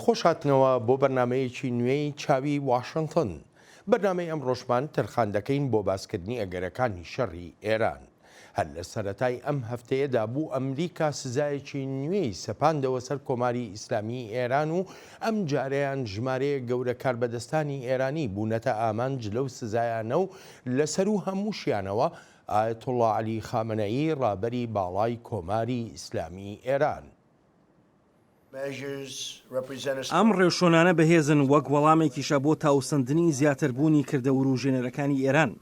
خۆشهاتنەوە بۆ بەرنمەیەکی نوێی چاوی واشنگتن. بەرنمەی ئەم ڕۆژمان تەرخان دەکەین بۆ باسکردنی ئەگەرەکانی شەڕی ئێران. هەر لە سەرەتای ئەم هەفتەیەدا بوو ئەمریکا سزایەکی نوێی سەپاندەوە سەر کۆماری ئیسلامی ئێران و ئەم جارەیان ژمارەیە گەورە کاربەدەستانی ئێرانی بوونەتە ئامانج لەو سزایانە و لەسەر و هەمووشیانەوە ئایەتوڵڵا عەلی خامنەئی ڕابەری باڵای کۆماری ئیسلامی ئێران. ئەم ڕێوشۆنانە بەهێزن وەک وەڵامێکیشە بۆ تاوسەندنی زیاتربوونی کردەوە و ژێنەرەکانی ئێران.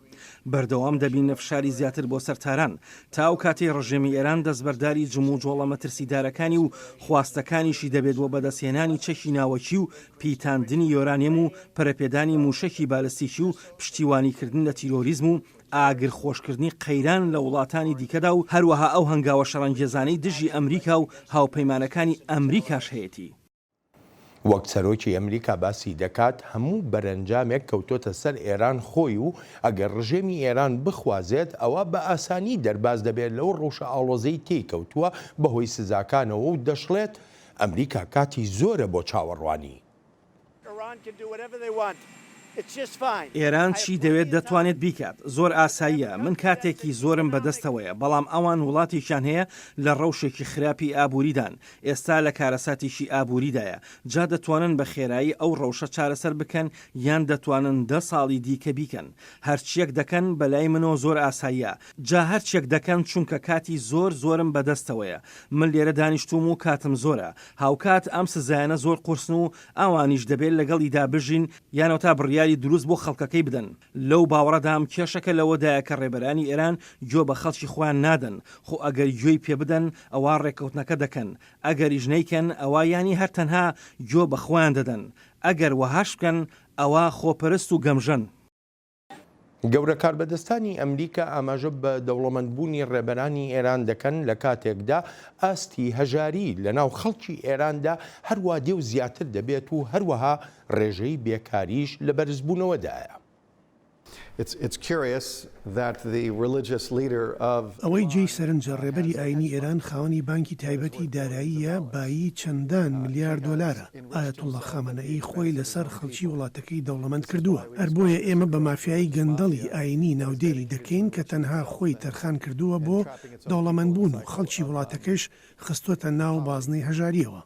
بەردەوام دەبینە فشاری زیاتر بۆ سەرتاران تا ئەو کاتێ ڕژێمی ئێران دەستبەرداری جمو جۆڵە مەترسیدارەکانی و خواستەکانیشی دەبێت بۆ بەدەستهێنانی چەکی ناوەکی و پیتاندنی یۆرانیەم و پەرەپێدانی موشەکی بالستیکی و پشتیوانیکردن لە تیرۆریزم و ئاگر خۆشکردنی قەیران لە وڵاتانی دیکەدا و هەروەها ئەو هەنگاوە شەڕەنگێزانەی دژی ئەمریکا و هاوپەیمانەکانی ئەمریکاش هەیەتی. وەک سەرۆکی ئەمریکا باسی دەکات هەموو بەرەنجامێک کەوتۆتە سەر ئێران خۆی و ئەگەر ڕژێمی ئێران بخوازێت ئەوە بە ئاسانی دەرباز دەبێت لەو ڕۆژە ئاڵۆزەی تێکەوتووە بەهۆی سزاکانەوە و دەشڵێت ئەمریکا کاتی زۆرە بۆ چاوەڕوانی. ئێران چی دەوێت دەتوانێت بیکات زۆر ئاساییە من کاتێکی زۆرم بەدەستەوەیە بەڵام ئەوان وڵاتیشان هەیە لە ڕەوشێکی خراپی ئابووریدان ئێستا لە کارەساتیشی ئابووریدایە جا دەتوانن بە خێرایی ئەو ڕەوشە چارەسەر بکەن یان دەتوانن 10 ساڵی دیکە بیکەن هەرچیەک دەکەن بەلای منەوە زۆر ئاساییە جا هەرچیەک دەکەن چونکە کاتی زۆرم بەدەستەوەیە من لێرە دانیشتوم و کاتم زۆرە هاوکات ئەم سزایانە زۆر قورسن و ئەوانیش دەبێت لەگەڵیدا بژین یانەوە تا بڕیاری دروست بۆ خەڵکەکەی بدەن لەو باوەڕەدام کێشەکە لەوەدایە کە ڕێبەرانی ئێران گوێ بە خەڵکی خۆیان نادەن خۆ ئەگەر گوێی پێ بدەن ئەوە ڕێکەوتنەکە دەکەن ئەگەریش نەیکەن ئەوە ینی هەر تەنها گوێ بە خۆیان دەدەن ئەگەر وەهاش بکەن ئەوە خۆپەرست و گەمژەن. گەورە کاربەدەستانی ئەمریکا ئاماژە بە دەوڵەمەندبوونی ڕێبەرانی ئێران دەکەن لە کاتێکدا ئاستی هەژاری لەناو خەڵکی ئێراندا هەروە دێ و زیاتر دەبێت و هەروەها ڕێژەی بێکاریش لە بەرزبوونەوەدایە. ئەوەی جێی سەرنجە ڕێبەری ئاینی ئێران خاوەنی بانکی تایبەتی داراییە بایی چەندان ملیار دۆلارە ئایەتوڵڵا خامنەئی خۆی لەسەر خەڵکی وڵاتەکەی دەوڵەمەند کردووە هەر بۆیە ئێمە بە مافیایی گەندەڵی ئاینی ناودێری دەکەین کە تەنها خۆی تەرخان کردووە بۆ دەوڵەمەندبوون و خەڵکی وڵاتەکەش خستوتە ناو بازنەی هەژاریەوە.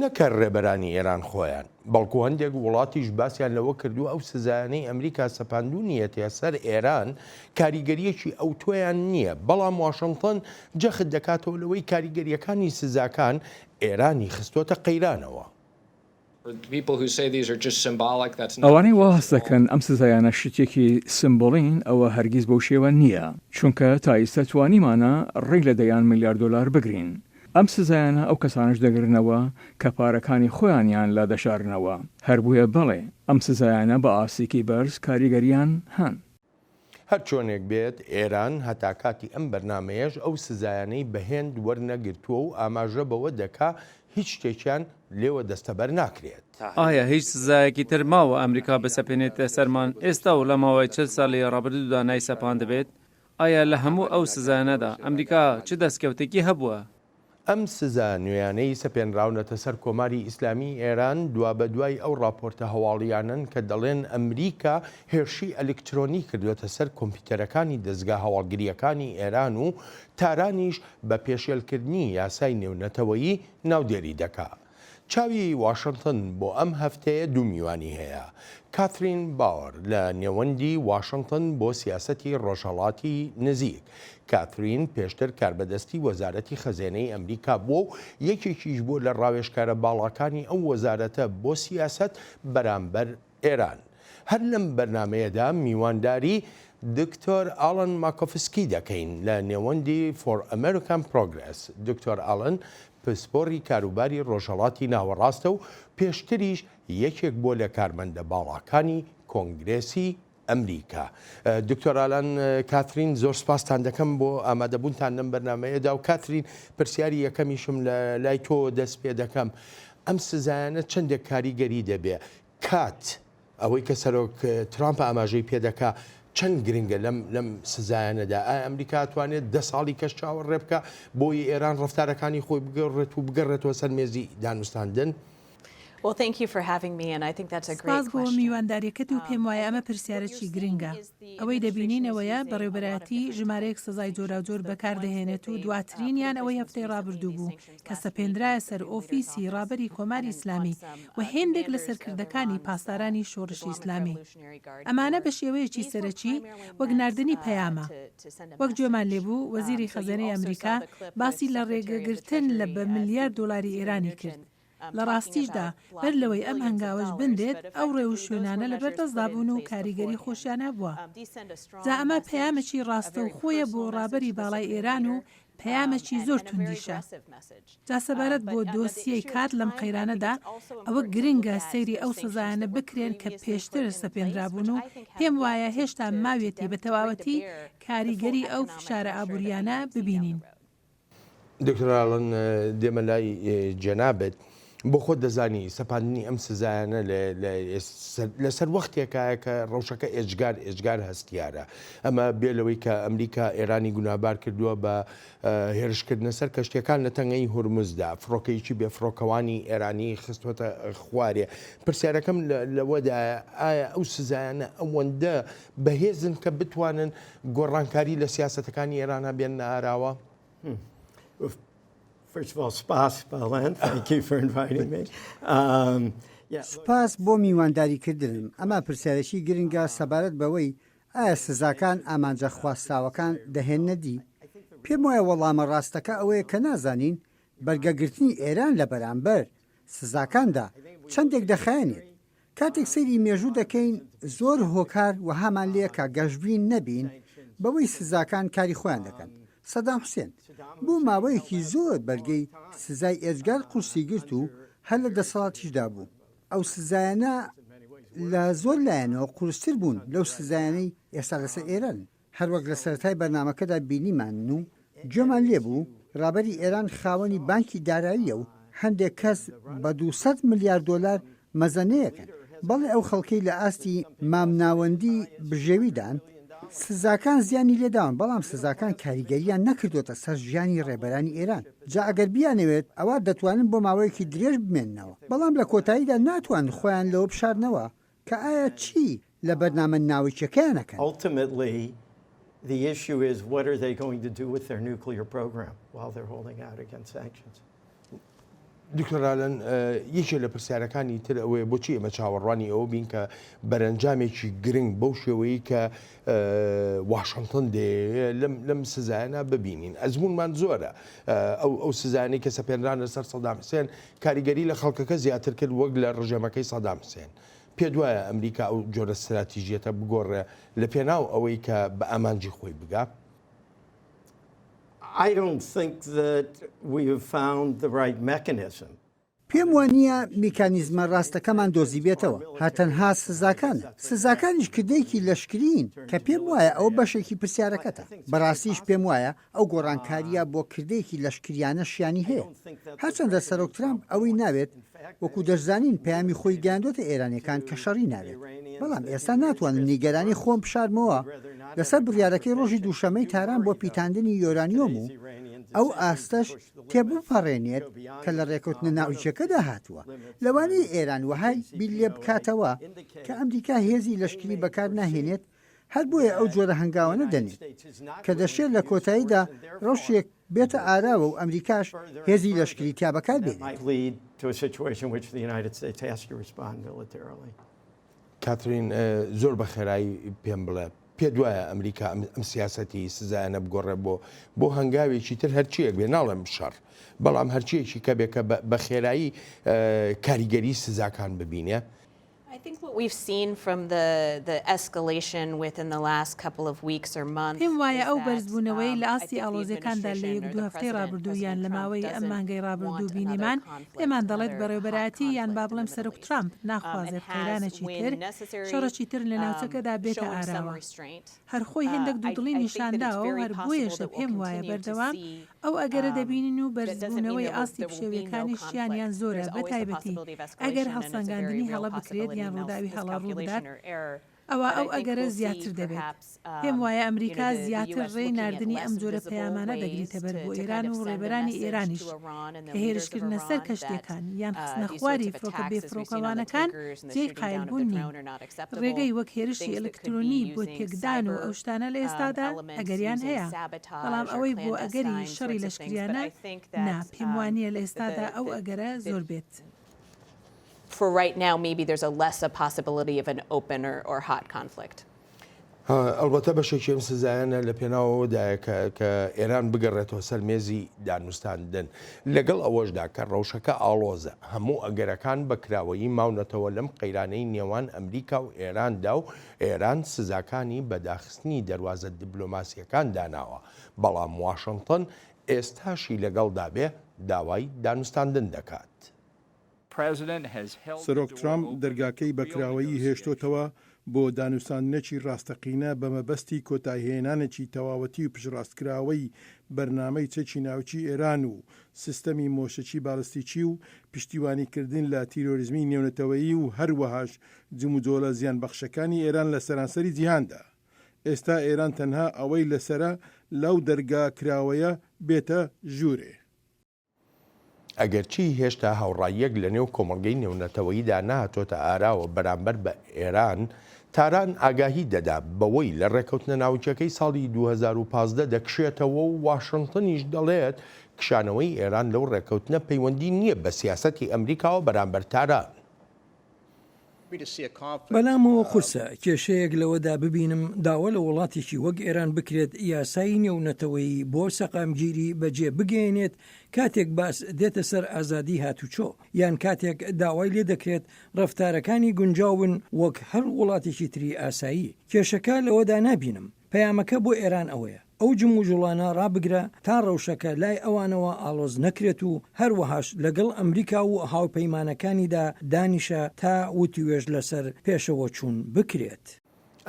نەکە ڕێبەرانی ئێران خۆیان بەڵکو هەندێک وڵاتیش باسییان لەوە کردو ئەو سزایانەی ئەمریکا سەپاندوونیەتە سەر ئێران کاریگەریەکی ئەو تۆیان نییە بەڵام واشنگتن جەخت دەکاتەوە لەوەی کاریگەریەکانی سزاکان ئێرانی خستۆتە قەیرانەوە. ئەوانەی وا هەست دەکەن ئەم سزایانە شتێکی سمبۆڵین ئەوە هەرگیز بەو شێوە نییە چونکە تا ئێستا توانیمانە ڕێک لە دەیان ملیار دۆلار بگرین. ئەم سزایانە ئەو کەسانش دەگرنەوە کە پارەکانی خۆیانیان لا دەشارنەوە هەر بووە بڵێ ئەم سزایانە بە ئاسیکی بەرز کاریگەریان هەن. هەر چۆنێک بێت ئێران هەتا کاتی ئەم بەرنمەیەش ئەو سزایانەی بەهێند وەرنەگرتووە و ئاماژە بەوە دەکا هیچ شتێکیان لێوە دەستەبەر ناکرێت. ئایا هیچ سزایەکی تر ماوە ئەمریکا بسەپێنێتە سەرمان ئێستا و لە ماوەی 40 ساڵی ڕابردوودا نایسەپان دەبێت ئایا لە هەموو ئەو سزایانەدا ئەمریکا چ دەستکەوتێکی هەبووە؟ ئەم سزا نوێیانەی سەپێنراونەتە سەر کۆماری ئیسلامی ئێران دوا بە دوای ئەو راپۆرتە هەواڵیانن کە دەڵێن ئەمریکا هێرشی ئەلکترۆنی کردوێتە سەر کۆمپیوتەرەکانی دەستگا هەواڵگریەکانی ئێران و تارانیش بە پێشێلکردنی یاسای نێونەتەوەیی ناودێری دەکات. چاوی واشنگتن بۆ ئەم هەفتەیە دوو میوانی هەیە. کاترین باوەر لە نێوەندی واشنگتن بۆ سیاسەتی ڕۆژهەڵاتی نزیک. کاترین پێشتر کاربەدەستی وەزارەتی خەزێنەی ئەمریکا بووە و یەکێکیش بوو لە ڕاوێژکارە باڵەکانی ئەو وەزارەتە بۆ سیاست بەرامبەر ئێران. هەر لەم بەرنمەیەدا میوانداری دکتۆر ئالن ماکۆفسکی دەکەین لە نێوەندی فۆر ئەمریکان پرۆگرس. دکتۆر ئالن پسپۆڕی کاروباری ڕۆژهەڵاتی ناوەڕاستە و پێشتریش یەکێک بۆ لە کارمەندە باڵاکانی کۆنگرێسی ئەمریکا. دکتۆر ئالان کاترین زۆر سپاسان دەکەم بۆ ئامادەبوونتان لەم بەرنمەیەدا و کاترین پرسیاری یەکەمیشم لە لای تۆ دەست پێ دەکەم ئەم سزایانە چەندێک کاریگەری دەبێ کات ئەوەی کە سەرۆک ترامپ ئاماژەی پێدەکا چەند گرنگە لەم سزایانەدا ئایا ئەمریکا توانێت 10 ساڵی کەس چاوەڕێ بکە بۆی ئێران ڕەفتارەکانی خۆی بگەڕێت و بگەڕێتەوە سەر مێزی دانوستاندن؟ سپاس بۆ میوانداریەکەت و پێم وایە ئەمە پرسیارەکی گرنگە. ئەوەی دەبینینەوەیە بەڕێوەبەراتی ژمارەیەک سزای جۆراوجۆر بەکاردەهێنێت و دواترینیان ئەوەی هەفتەی ڕابردوو بوو کە سەپێنرایە سەر ئۆفیسی ڕابەری کۆماری ئیسلامی و هێندێک لە سەرکردەکانی پاسدارانی شۆڕشی ئیسلامی. ئەمانە بە شێوەیەکی سەرەکی وەک ناردنی پەیامە. وەک گوێمان لێبوو وەزیری خەزانەی ئەمریکا باسی لە ڕێگەگرتن لە بە ملیار دۆلاری ئێرانی کرد. لە ڕاستیشدا بەر لەوەی ئەم هەنگاوەش بندێت ئەو ڕێو شوێنانە لە بەردەستدابوون و کاریگەری خۆشیانە بووە. جا ئەمە پەیامێکی ڕاستە و خۆیە بۆ ڕابەری باڵای ئێران و پەیامێکی زۆر توندیشە. جا سەبارەت بۆ دۆسیەی کات لەم قەیرانەدا ئەوە گرنگە سەیری ئەو سزایانە بکرێن کە پێشتر سەپێنرابوون و پێم وایە هێشتا ماوێتی بە تەواوەتی کاریگەری ئەو فشارە ئابوووریانە ببینین. دکتۆراڵن دێمە لای جەنابێت. بۆ خۆ دەزانی سەپاندنی ئەم سزایانە لەسەر وەختێکایە کە ڕەوشەکە ئێجگار هەستیارە. ئەمە بێلەوەی کە ئەمریکا ئێرانی گونابار کردووە بە هێرشکردنە سەر کەشتیەکان لە تەنگەی هورمزدا، فڕۆکەیکی بێفڕۆکەوانی ئێرانی خستوەتە خوارێ. پرسیارەکەم لەوەدا ئایا ئەو سزایانە ئەوەندە بەهێزن کە بتوانن گۆڕانکاری لە سیاسەتەکانی ئێرانە بێن ئاراوە؟ First of all, spas, Belen. Thank you for inviting me. سوپاس بۆ میوانداریکردنم. ئەمە پرسیارەکی گرنگە سەبارەت بەوەی ئایا سزاکان ئامانجە خواستاوەکان دەهێنەدی. پێم وایە وەڵامە ڕاستەکە ئەوەیە کە نازانین بەرگەگرتنی ئێران لە بەرامبەر سزاکاندا چەندێک دەخایەنێت. کاتێک سەیری مێژوو دەکەین زۆر هۆکار و هامان لێکە گەشتبین نەبین بەوەی سزاکان کاری خۆیان دەکەن. سەدام حوسێن بوو ماوەیەکی زۆر بەرگەی سزای ئێجگار قورسی گرت و هەر لە دەسەڵاتیشدا بوو. ئەو سزایانە لە زۆر لایەنەوە قورستر بوون لەو سزایانەی ئێستا لەسەر ئێران. هەروەک لە سەرەتای بەرنامەکەدا بینیمان و گوێمان لێبوو ڕابەری ئێران خاوەنی بانکی داراییە و هەندێک کەس بە 200 میلیارد دۆلار مەزەنەیەکەن. بەڵێ ئەو خەڵکەی لە ئاستی مامناوەندی بژێویدان سزاکان زیانی لێداون، بەڵام سزاکان کاریگەریان نەکردوتە سەر ژیانی ڕێبەرانی ئێران. جا ئەگەر بیانەوێت ئەوە دەتوانن بۆ ماوەیەکی درێژ بمێننەوە، بەڵام لە کۆتاییدا ناتوان خۆیان لەوە بشارنەوە کە ئایا چی لە بەرنامە ناوچەکانەکەن. Ultimately, the issue is what are they going to do with their nuclear program while they're holding out against sanctions. دکتۆراڵن یەکێ لە پرسیارەکانی تر ئەوەیە بۆچی ئێمە چاوەڕوانی ئەوە بین کە بەرەنجامێکی گرنگ بەو شێوەیە کە واشنگتن دێ لەم سزایانە ببینین. ئەزمونمان زۆرە ئەو سزایانی کە سەپێنرانە سەر سەدام حوسێن کاریگەری لە خەڵکەکە زیاتر کرد وەک لە ڕژێمەکەی سەدام حوسێن. پێ دوایە ئەمریکا ئەو جۆرە استراتیژیەتە بگۆڕێ لە پێناو ئەوەی کە بە ئامانجی خۆی بگا؟ I don't think that we have found the right mechanism. پێم وانییە میکانیزمە ڕاستەکەمان دۆزی بێتەوە، هاتەنها سزاکانە. سزاکانیش کردێکی لەشکرین کە پێم وایە ئەو بەشێکی پرسیارەکەتە. بەڕاستیش پێم وایە ئەو گۆڕانکاریە بۆ کردێکی لەشکریانە شیانی هەیە. هەرچەندە سەرۆک ترامپ ئەوەی ناوێت وەکو دەشزانین پەیامی خۆی گەاندۆتە ئێرانیەکان کە شەڕی ناوێت. بەڵام ئێستا ناتوانن نیگەرانی خۆم بشارمەوە لەسەر بڕیارەکەی ڕۆژی دووشەمەی تاران بۆ پیتاندنی یۆرانیۆم و ئەو ئاستەش تێبپەڕێنێت کە لە ڕێکوتنە ناوچەکەدا هاتووە. لەوانەیە ئێران وهای بیل لێ بکاتەوە کە ئەمریکا هێزی لەشکری بەکار ناهێنێت، هەر بۆیە ئەو جۆرە هەنگاوانە دەنێت کە دەشێت لە کۆتاییدا ڕەوشێک بێتە ئاراوە و ئەمریکاش هێزی لەشکری تیا بەکار بێنێت. کاترین زۆر بە خێرایی پێم بڵێ پێ دوایە ئەمریکا ئەم سیاسەتی سزایانە بگۆڕێ بۆ هەنگاوێکی تر هەرچیەک بێ ناڵێم شەڕ، بەڵام هەرچیەکی کە بێ کە بە خێرایی کاریگەری سزاکان ببینێ. I think what we've seen from the escalation within the last couple of weeks or months. پێم وایە ئەو بەرزبوونەوەی لە ئاستی ئاڵۆزیەکاندا لە یەک دوو هەفتەی ڕابردوو یان لە ماوەی ئەم مانگەی ڕابردوو بینیمان پێمان دەڵێت بەڕێوەبەراتی یان با بڵێم سەرۆک ترامپ ناخوازێت قەیرانێکی تر شەڕێکی تر لە ناوچەکەدا بێتە ئاراوە. هەرخۆی هەندێک دوودڵی نیشانداوە و هەر بۆیەشە پێم وایە بەردەوام ئەو ئەگەرە دەبینین و بەرزبوونەوەی ئاستی پشێویەکانی شیانیان زۆرە، بەتایبەتی ئەگەر هەڵسەنگاندنی هەڵە بکرێت یان ڕووداوی هەڵا ڕوو بدات ئەوە ئەو ئەگەرە زیاتر دەبێت. پێم وایە ئەمریکا زیاتر ڕێی نردنی ئەم جۆرە پەیامانە دەگریتە بەر بۆ ئێران و ڕێبەرانی ئێرانیش کە هێرشکردنە سەر کەشتەکان یان خستنە خواری فڕۆکە بێفڕۆکەوانەکان جێی قایلبوون نین. ڕێگەی وەک هێرشی ئەلکترۆنی بۆ تێکدان و ئەو شتانە لە ئێستادا ئەگەریان هەیە، بەڵام ئەوەی بۆ ئەگەری شەڕی لەشکریانە نا پێم وانییە لە ئێستادا ئەو ئەگەرە زۆر بێت. For right now, maybe there's a less a possibility of an open or hot conflict. ئەلبەتە بەشێکی ئەم سزایانە لە پێناوەدایە کە ئێران بگەڕێتەوە سەر مێزی دانوستاندن لەگەڵ ئەوەشدا کە ڕەوشەکە ئاڵۆزە هەموو ئەگەرەکان بەکراوەیی ماونەتەوە لەم قەیرانەی نێوان ئەمریکا و ئێراندا و ئێران سزاکانی بەداخستنی دەواازە دیبلۆماسیەکان داناوە، بەڵام واشنگتن ئێستاشی لەگەڵدا بێ داوای دانوستاندن دەکات. سەرۆک ترامپ دەرگاکەی بەکراوەیی هێشتۆتەوە بۆ دانوستاندنێکی ڕاستەقینە بە مەبەستی کۆتایهێنانێکی تەواوەتی و پشڕاستکراوەی بەرنامەی چەکی ناوچی ئێران و سیستەمی مۆشەکی باڵستیکی و پشتیوانیکردن لە تیرۆریزمی نێونەتەوەیی و هەروەهاش جموجۆلە زیانبەخشەکانی ئێران لە سەرانسەری جیهاندا. ئێستا ئێران تەنها ئەوەی لەسرە لەو دەرگا کراوەیە بێتە ژوورێ. ئەگەرچی هێشتا هاوڕاییەک لە نێو کۆمەڵگەی نێونەتەوەییدا نهاتۆتە ئاراوە بەرامبەر بە ئێران، تاران ئاگاهی دەدا بەوەی لە ڕێکەوتنە ناوچەکەی ساڵی 2015 دەکشێتەوە و واشنگتنیش دەڵێت کشانەوەی ئێران لەو ڕێکەوتنە پەیوەندی نییە بە سیاسەتی ئەمریکاوە بەرامبەر تاران. بەلامەوە قورسە کێشەیەک لەوەدا ببینم داوە لە وڵاتێکی وەک ئێران بکرێت یاسایی نێونەتەوەی بۆ سەقامگیری بەجێ بگەێنێت کاتێک باس دێتە سەر ئازادی هاتوچۆ یان کاتێک داوای لێ دەکرێت ڕەفتارەکانی گونجاون وەک هەر وڵاتێکی تری ئاسایی. کێشەکە لەوەدا نابینم. پەیامەکە بۆ ئێران ئەوەیە ئەو جموجوڵانە ڕابگرە تا ڕەوشەکە لای ئەوانەوە ئاڵۆز نەکرێت و هەروەهاش لەگەڵ ئەمریکا و هاوپەیمانەکانیدا دانیشە تا وتیوێژ لەسەر پێشەوە چوون بکرێت.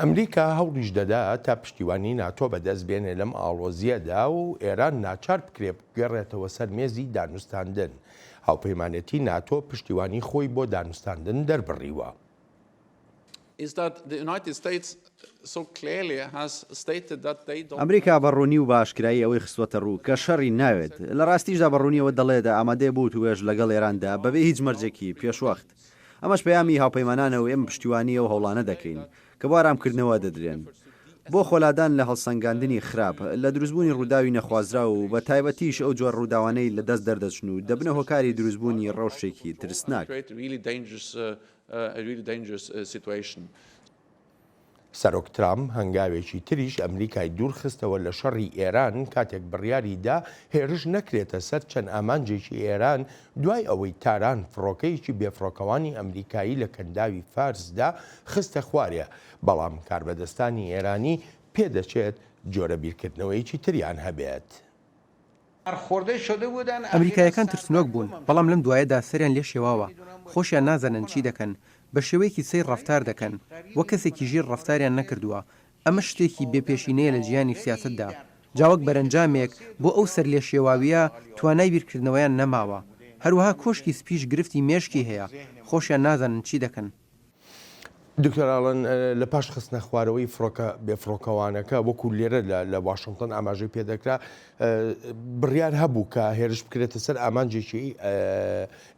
ئەمریکا هەوڵیش دەدا تا پشتیوانی ناتۆ بەدەست بێنێ لەم ئاڵۆزیەدا و ئێران ناچار بکرێت گەڕێتەوە سەر مێزی دانوستاندن. هاوپەیمانەتی ناتۆ پشتیوانی خۆی بۆ دانوستاندن دەربڕیوە. ئەمریکا بەڕوونی و باشکرایی ئەوەی خستوەتە ڕوو کە شەڕی ناوێت لە ڕاستیشدا بەڕوونیەوە دەڵێدا ئامادەی بوو توێژ لەگەڵ ئێراندا بەبێ هیچ مەرجێکی پێشوەخت. ئەمەش پەیامی هاوپەیمانانە و ئێمە پشتیوانی ئەو هەوڵانە دەکەین کە بۆ ئارامکردنەوە دەدرێن بۆ خۆلادان لە هەڵسەنگاندنی خراپ لە دروستبوونی ڕووداوی نەخوازرا و بە تایبەتیش ئەو جۆر ڕووداوانەی لە دەست دەردەچن و دەبنە هۆکاری دروستبوونی ڕەوشێکی ترسناک. سەرۆک ترامپ هەنگاوێکی تریش ئەمریکای دوورخستەوە لە شەڕی ئێران کاتێک بڕیاریدا هێرش نەکرێتە سەر چەند ئامانجێکی ئێران دوای ئەوەی تاران فڕۆکەیەکی بێفڕۆکەوانی ئەمریکایی لە کەنداوی فارسدا خستە خوارێ، بەڵام کاربەدەستانی ئێرانی پێدەچێت جۆرە بیرکردنەوەیکی تریان هەبێت. ئەمریکایەکان ترسنۆک بوون، بەڵام لەم دوایەدا سەریان لێ شێواوە، خۆشیان نازانن چی دەکەن، بە شێوەیەکی سەیر ڕەفتار دەکەن وە کەسێکی ژیر ڕەفتاریان نەکردووە. ئەمە شتێکی بێپێشینەیە لە ژیانی سیاسەتدا. جاوەک بەرەنجامێک بۆ ئەو سەر لێ شێواویە توانای بیرکردنەوەیان نەماوە. هەروەها کۆشکی سپیش گرفتی مێشکی هەیە، خۆشیان نازانن چی دەکەن. دکتۆراڵەن لە پاش خستنە خوارەوەی فڕۆکە بێفڕۆکەوانەکە وەکو لێرە لە واشنگتن ئاماژەی پێدەکرا بڕیار هەبوو کە هێرش بکرێتە سەر ئامانجێکی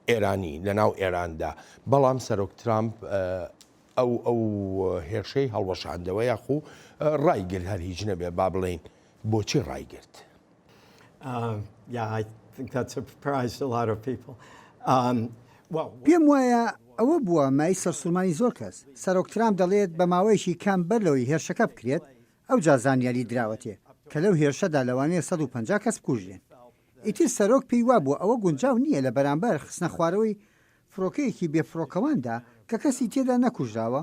ئێرانی لە ناو ئێراندا، بەڵام سەرۆک ترامپ ئەو هێرشەی هەڵوەشاندەوە یاخو ڕایگرت هەر هیچ نەبێ با بڵێین بۆچی ڕایگرت. پێم وایە ئەوە بووە مای سەرسوورمانی زۆر کەس. سەرۆک ترامپ دەڵێت بە ماوەیەکی کام بەرلەوەی هێرشەکە بکرێت ئەو جازانیاری دراوەتێ کە لەو هێرشەدا لەوانەیە 150 کەس بکوژێن. ئیتر سەرۆک پێی وا بووە ئەوە گونجاو نییە لە بەرامبەر خستنە خوارەوەی فڕۆکەیەکی بێفڕۆکەواندا کە کەسی تێدا نەکوژراوە.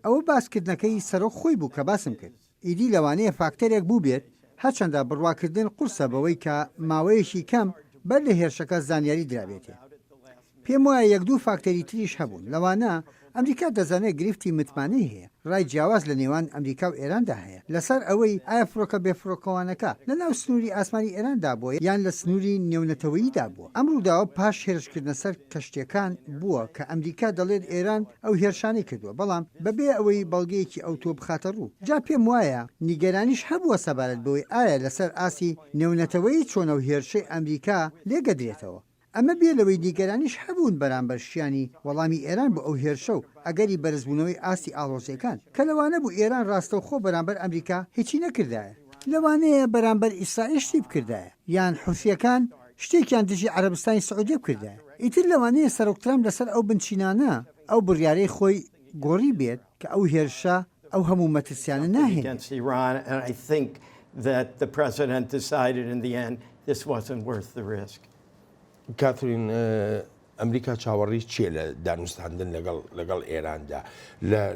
ئەوە باسکردنەکەی سەرۆک خۆی بوو کە باسم کرد. ئیدی لەوانەیە فاکتەرێک بوو بێت هەرچەندە بڕواکردن قورسە بەوەی کە ماوەیەکی کەم بەر لە هێرشەکە زانیاری درابێتێ. پێم وایە یەک دوو فاکتەری تریش هەبوون لەوانە ئەمریکا دەزانێت گرفتی متمانەی هەیە ڕای جیاواز لە نێوان ئەمریکا و ئێراندا هەیە لەسەر ئەوەی ئایا فڕۆکە بێفڕۆکەوانەکە لە ناو سنووری ئاسمانی ئێراندا بووە یان لە سنووری نێونەتەوەییدا بووە ئەم ڕووداوە پاش هێرشکردنە سەر کەشتیەکان بووە کە ئەمریکا دەڵێت ئێران ئەو هێرشانەی کردووە بەڵام بەبێ ئەوەی بەڵگەیەکی ئەوتۆ بخاتە ڕوو جا پێم وایە نیگەرانیش هەبووە سەبارەت بەوەی ئایا لەسەر ئاسی نێونەتەوەیی چۆنە و هێرشەی ئەمریکا لێگەدرێتەوە ئەمە بێ لەوەی دیگەرانیش هەبوون بەرامبەر شیانی وەڵامی ئێران بۆ ئەو هێرشە و ئەگەری بەرزبوونەوەی ئاسی ئاڵۆزیەکان کە لەوانە بوو ئێران ڕاستەوخۆ بەرامبەر ئەمریکا هیچی نەکردایە لەوانەیە بەرامبەر ئیسرائیل شتی بکردایە یان حوسیەکان شتێکیان دژی عەرەبستانی سعودی بکردایە ئیتر لەوانەیە سەرۆک ترامپ لەسەر ئەو بنچینانە ئەو بڕیارەی خۆی گۆڕی بێت کە ئەو هێرشە ئەو هەموو مەترسیانە ناهێنێت کاترین ئەمریکا چاوەڕی چیە لە دانوستاندن لەگەڵ ئێراندا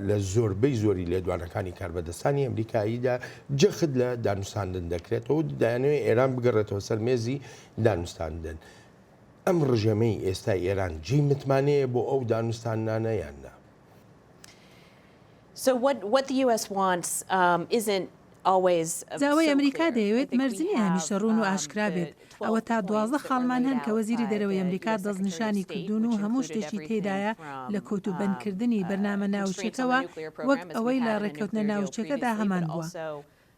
لە زۆربەی زۆری لێدوانەکانی کاربەدەستانی ئەمریکاییدا جەخت لە دانوستاندن دەکرێتەوە دەیانەوێت ئێران بگەڕێتەوە سەر مێزی دانوستاندن ئەم ڕژەمەی ئێستا ئێران جێی متمانەیە بۆ ئەو دانوستانانە یاننا what the US wants isn't جاوای ئەمریکا دەیەوێت مەرجنی هەمیشە ڕوون و ئاشکرا بێت ئەوە تا 12 خاڵمان هەن کە وەزیری دەرەوەی ئەمریکا دەستنیشانی کردوون و هەموو شتێکی تێدایە لە کۆتوبەندکردنی بەرنامە ناوچەکەوە وەک ئەوەی لە ڕێککەوتنە ناوچەکەدا هەمان بووە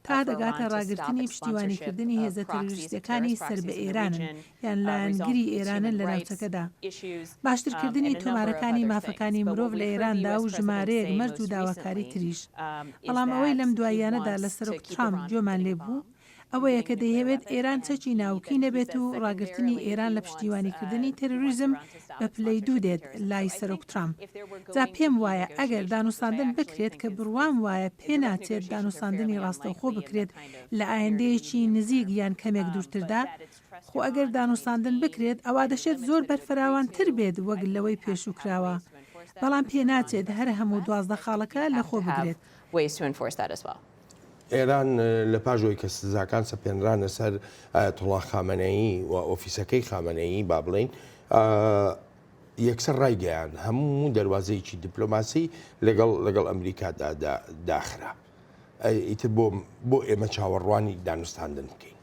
تا دەگاتە ڕاگررتنی پشتیوانیکردنی هێزە تەروریستەکانی سەر بە ئێرانن یان لایەنگری ئێرانن لە ناوچەکەدا باشترکردنی تۆمارەکانی مافەکانی مرۆڤ لە ئێراندا و ژمارەیەک مەرج و داواکاری تریش بەڵام ئەوەی لەم دواییانەدا لە سەرۆک ترامپ جۆمان لێبوو ئەوەیە کە دەیەوێت ئێران چەکی ناوکی نەبێت و ڕاگررتنی ئێران لە پشتیوانیکردنی تەروریزم بە پلەی دوو دێت لای سەرۆک ترامپ جا پێم وایە ئەگەر دانوستاندن بکرێت کە بڕوام وایە پێ ناچێت دانوستاندنی ڕاستەوخۆ بکرێت لە ئایندەیەکی نزیک یان کەمێک دوورتردا خۆ ئەگەر دانوستاندن بکرێت ئەوا دەشێت زۆر بەرفراوانتر بێت وەک لەوەی پێشوکراوە بەڵام پێ ناچێت هەر هەموو 12 خاڵەکە لە خۆ بگرێت ئێران لە پاژۆی کە سزاکان سەپێنرانە سەر ئایەتوڵا خامنەیی و ئۆفیسەکەی خامنەیی با بڵین یەکسەر ڕایگەیان هەموو دەواازەیەکی دیپلۆماسی لەگەڵ ئەمریکادا داخرا ئیتر بۆ ئێمە چاوەڕوانی دانوستاندن بکەین.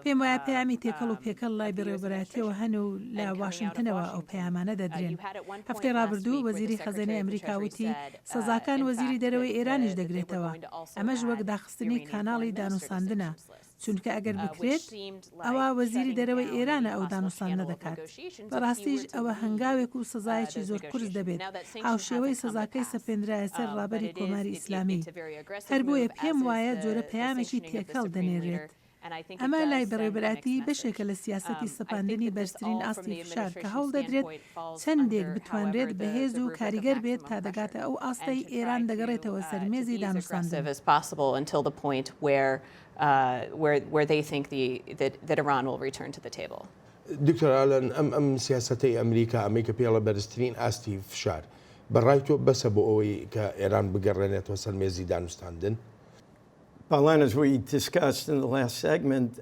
پێم وایە پەیامی تێکەڵ و پێکەڵ لای بەڕێوەبەراتیەوە هەن و لە واشنگتنەوە ئەو پەیامانە دەدرێن. هەفتەی ڕابردوو وەزیری خەزانەی ئەمریکا وتی سەزاکان وەزیری دەرەوەی ئێرانیش دەگرێتەوە ئەمەش وەک داخستنی کاناڵی دانوستاندنە چونکە ئەگەر بکرێت ئەوە وەزیری دەرەوەی ئێرانە ئەو دانوستانە دەکات بەڕاستیش ئەوە هەنگاوێک و سزایەکی زۆر قورس دەبێت هاوشێوەی سزاکەی سەپێنرایە سەر ڕابەری کۆماری ئیسلامی هەر بۆیە پێم وایە جۆرە پەیامێکی تێکەڵ دەنێرێت ئەمە لای بەڕێوەبەراتی بەشێکە لە سیاسەتی سەپاندنی بەرزترین ئاستی فشار کە هەوڵ دەدرێت چەندێک بتوانرێت بەهێز و کاریگەر بێت تا دەگاتە ئەو ئاستەی ئێران دەگەڕێتەوە سەرمێزی دانوستاندن. where they think that Iran will return to the table. دکتۆر ئالەن ئەم سیاسەتەی ئەمریکا ئەمریکا پێڵە بەرزترین ئاستی فشار بەڕای تۆ بەسە بۆ ئەوەی کە ئێران بگەڕێنێتەوە سەرمێزی دانوستاندن؟ As we discussed in the last segment,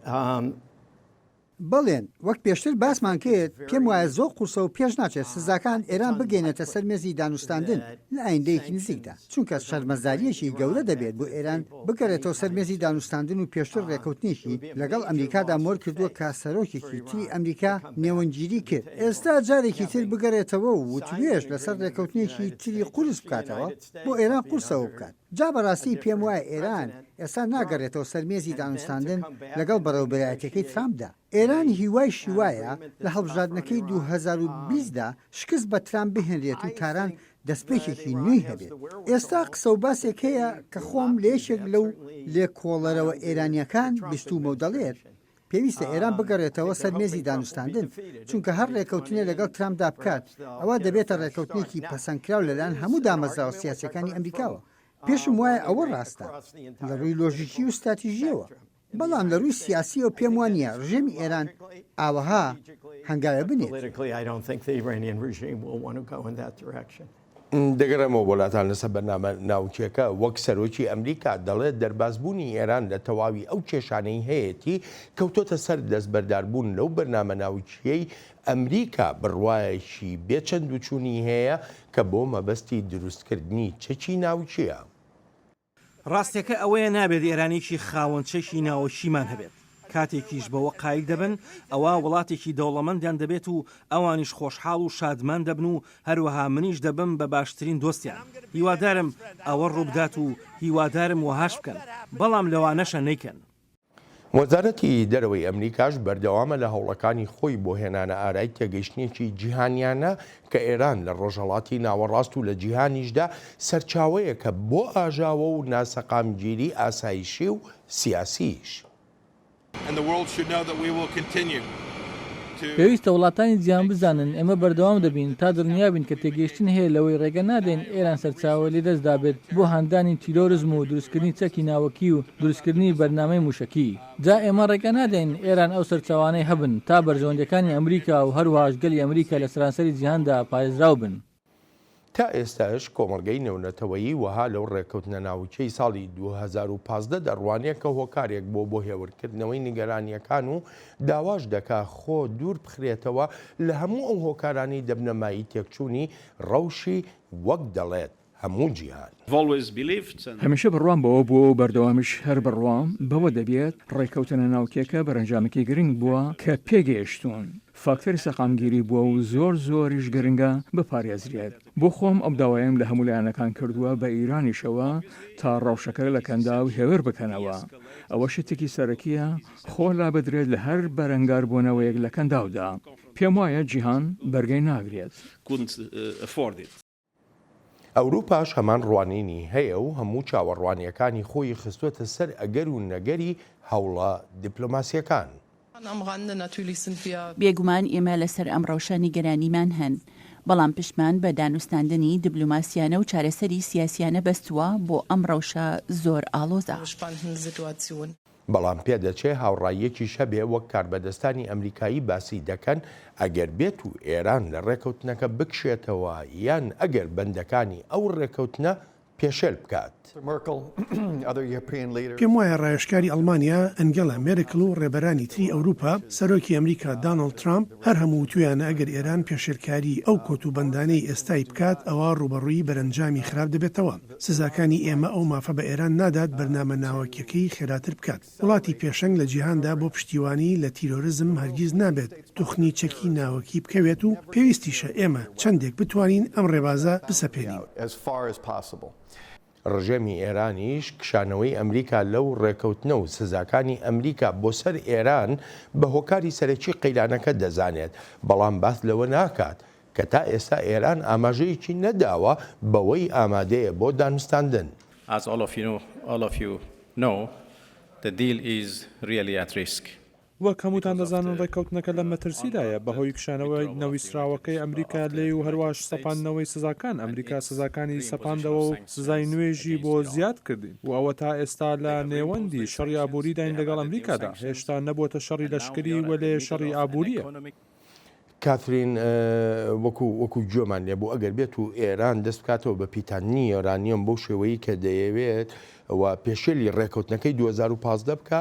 بەڵێن وەک پێشتر باسمان کرد پێم وایە زۆر قورسە و پێش ناچێت سزاکان ئێران بگەێنێتە سەر مێزی دانوستاندن لە ئایندەیەکی نزیکدا چونکە شەرمەزاریەکی گەورە دەبێت بۆ ئێران بگەڕێتەوە سەر مێزی دانوستاندن و پێشتر ڕێکەوتنیشی لەگەڵ ئەمریکادا مۆر کردووە کە سەرۆکێکی تری ئەمریکا نێوەنگیری کرد ئێستا جارێکی تر بگەڕێتەوە و وتوێش لەسەر ڕێکەوتنیشی تری قورس بکاتەوە بۆ ئێران قورسەوە بکات جا بەڕاستی پێم وایە ئێران ئێستا ناگەڕێتەوە سەرمێزی دانوستاندن لەگەڵ بەڕێوەبەرایەتەکەی ترامپدا ئێران هیوای شیوایە لە هەڵبژاردنەکەی 2020دا شکست بە ترامپ بهێنرێت و کاران دەستپێکێکی نوێی هەبێت ئێستا قسە و باسێک هەیە کە خۆم لێشێک لەو لێکۆڵەرەوە ئێرانیەکان بیستومە و دەڵێت پێویستە ئێران بگەڕێتەوە سەرمێزی دانوستاندن چونکە هەر ڕێکەوتنێ لەگەڵ ترامپدا بکات ئەوە دەبێتە ڕێکەوتنێکی پەسەندکراو لەلایەن هەموو دامەزراوە سیاسەکانی ئەمریکاوە پێشم وایە ئەوە ڕاستە لە ڕووی لۆژیکی و استراتیژیەوە بەڵام لە ڕووی سیاسیەوە پێم وانە ڕژێمی ئێران ئاوەها هەنگاوێ بنێت. دەگەڕێمەوە وڵاتان لەسەر بەرنامە ناوچێکە وەک سەرۆکی ئەمریکا دەڵێت دەربازبوونی ئێران لە تەواوی ئەو کێشانەی هەیەی کەوتۆتە سەر دەستبەرداربوون لەو بەرنامە ناوچیەی ئەمریکا بڕوایەکی بێچەند وچوونی هەیە کە بۆ مەبەستی دروستکردنی چەکی ناوچیە. ڕاستیەکە ئەوەیە نابێت ئێرانێکی خاوەن چەکی ناوەشیمان هەبێت. کاتێکیش بەوە قایک دەبن ئەوە وڵاتێکی دەوڵەمەندیان دەبێت و ئەوانیش خۆشحاڵ و شادمان دەبن و هەروەها منیش دەبم بە باشترین دۆستیان. هیوادارم ئەوە ڕووبدات و هیوادارم وەهاش بکەن، بەڵام لەوانەشە نیکەن. وەزارەتی دەرەوەی ئەمریکاش بەردەوامە لە هەوڵەکانی خۆی بۆ هێنانە ئارای تێگەیشتنێکی جیهانیانە کە ئێران لە ڕۆژهەڵاتی ناوەڕاست و لە جیهانیشدا سەرچاوەیە کە بۆ ئاژاوە و ناسەقامگیری ئاسایشی و سیاسیش. پێویستە وڵاتانی جیهان بزانن ئێمە بەردەوام دەبین تا دڵنیابین کە تێگەیشتن هەیە لەوەی ڕێگە نادەین ئێران سەرچاوە لێ دەستدا بێت بۆ هەندانی تیرۆریزم و دروستکردنی چەکی ناوەکی و دروستکردنی بەرنامەی موشکی. جا ئێمە ڕێگە نادەین ئێران ئەو سەرچاوانەی هەبن تا بەرژەوەندەکانی ئەمریکا و هەروەهاش گەلی ئەمریکا لە سەرانسەری جیهاندا پارێزراو بن. تا ئێستاش کۆمەڵگەی نێونەتەوەیی وەها لەو ڕێکەوتنە ناوچەی ساڵی 2015 دەڕوانێت کە هۆکارێک بۆ هێورکردنەوەی نیگەرانیەکان و داواش دەکا خۆ دوور بخرێتەوە لە هەموو ئەو هۆکارانی دەبنەمایی تێکچوونی ڕەوشی وەک دەڵێت هەموو جیهان. هەمیشە بڕوام بەوە بووە و بەردەوامیش هەر بڕوام بەوە دەبێت ڕێکەوتنە ناوکێکە بەرەنجامێکی گرنگ بووە کە پێگەیشتون. فاکتەری سەقامگیری بووە و زۆریش گرنگە بپارێزرێت. بۆ خۆم ئەو داوایم لە هەموو لایەنەکان کردووە بە ئیرانیشەوە تا ڕەوشەکە لە کەندا و هێور بکەنەوە. ئەوە شتێکی سەرەکیە خۆ لا بدرێت لە هەر بەرەنگار بوونەوەیەک لە کەنداودا. پێم وایە جیهان بەرگەی ناگرێت. ئەوروپاش هەمان ڕوانینی هەیە و هەموو چاوەڕوانیەکانی خۆی خستوەتە سەر ئەگەر و نەگەری هەوڵە دیپلۆماسیەکان. بێگومان ئێمە لەسەر ئەم ڕەوشە نیگەرانیمان هەن، بەڵام پشمان بە دانوستاندنی دیپلۆماسیانە و چارەسەری سیاسیانە بەستووە بۆ ئەم ڕەوشە زۆر ئاڵۆزە. بەڵام پێدەچێ هاوڕاییەکی شەبێ وەک کاربەدەستانی ئەمریکایی باسی دەکەن ئەگەر بێت و ئێران لە ڕێکەوتنەکە بکشێتەوە یان ئەگەر بەندەکانی ئەو ڕێکەوتنە پێشێل بکات. پێم وایە ڕایشکاری ئەڵمانیا ئەنگەلا مێرکل و ڕێبەرانی تری ئەوروپا سەرۆکی ئەمریکا دانڵد ترامپ هەر هەموو تویانە ئەگەر ئێران پێشێلکاری ئەو کۆتوبەندانەی ئێستای بکات ئەوە ڕوبەڕووی بەرەنجامی خراپ دەبێتەوە. سزاکانی ئێمە ئەو مافە بە ئێران نادات بەرنامە ناوەکیەکەی خێراتر بکات. وڵاتی پێشەنگ لە جیهاندا بۆ پشتیوانی لە تیرۆریزم هەرگیز نابێت توخنی چەکی ناوەکی بکەوێت و پێویستیشە ئێمە چەندێک بتوانین ئەم ڕێبازە بسەپێنین. ڕژێمی ئێرانیش کشانەوەی ئەمریکا لەو ڕێکەوتنە و سزاکانی ئەمریکا بۆ سەر ئێران بە هۆکاری سەرەکی قەیرانەکە دەزانێت، بەڵام باس لەوە ناکات کە تا ئێستا ئێران ئاماژەیەکی نەداوە بەوەی ئامادەیە بۆ دانوستاندن. وەک هەمووتان دەزانن ڕێکەوتنەکە لە مەترسیدایە بەهۆی کشانەوەی نەویستراوەکەی ئەمریکا لێ و هەروەش سەپاندنەوەی سزاکان. ئەمریکا سزاکانی سەپاندەوە و سزای نوێژی بۆ زیاد کردین و ئەوە تا ئێستا لە نێوەندی شەڕی ئابووری داین لەگەڵ ئەمریکادا هێشتا نەبووتە شەڕی لەشکری وە لێ شەڕی ئابووریە. کاترین وەکو جۆمان لێ بوو ئەگەر بێت و ئێران دەست بکاتەوە بە پیتانی یۆرانیۆم بەو شێوەیە کە دەیەوێت و پێشێلی ڕێکەوتنەکەی 2015 بکە